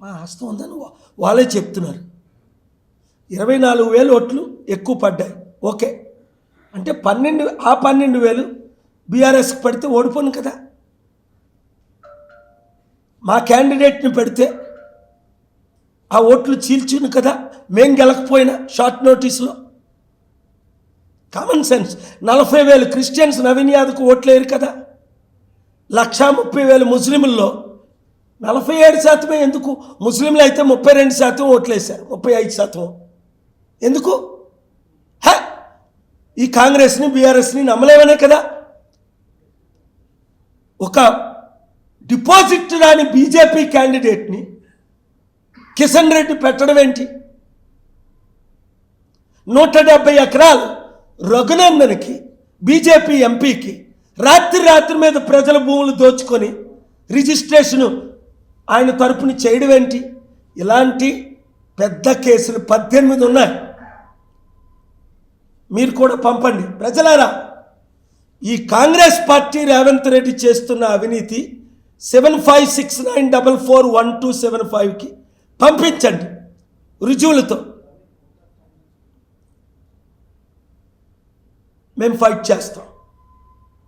మా హస్తం ఉందని వాళ్ళే చెప్తున్నారు. 24,000 ఓట్లు ఎక్కువ పడ్డాయి. ఓకే, అంటే 12,000 బీఆర్ఎస్కి పడితే ఓడిపోను కదా. మా క్యాండిడేట్ని పెడితే ఆ ఓట్లు చీల్చును కదా, మేం గెలకపోయినా షార్ట్ నోటీస్లో. Common sense. 40,000 క్రిస్టియన్స్ నవీన్ యాదవ్కు ఓట్లేరు కదా. 130,000 ముస్లింల్లో 47% ఎందుకు? ముస్లింలు అయితే 32% ఓట్లేశారు, 35%. ఎందుకు? ఈ కాంగ్రెస్ని బీఆర్ఎస్ని నమ్మలేమనే కదా. ఒక డిపాజిట్ రాని బీజేపీ క్యాండిడేట్ని కిషన్ రెడ్డి పెట్టడం ఏంటి? 170 ఎకరాలు రఘునందన్కి, బీజేపీ ఎంపీకి రాత్రి మీద ప్రజల భూములు దోచుకొని రిజిస్ట్రేషను ఆయన తరపున చేయడం ఏంటి? ఇలాంటి పెద్ద కేసులు 18 ఉన్నాయి. మీరు కూడా పంపండి. ప్రజలారా, ఈ కాంగ్రెస్ పార్టీ రేవంత్ రెడ్డి చేస్తున్న అవినీతి 7569441275కి పంపించండి రుజువులతో. మేము ఫైట్ చేస్తాం.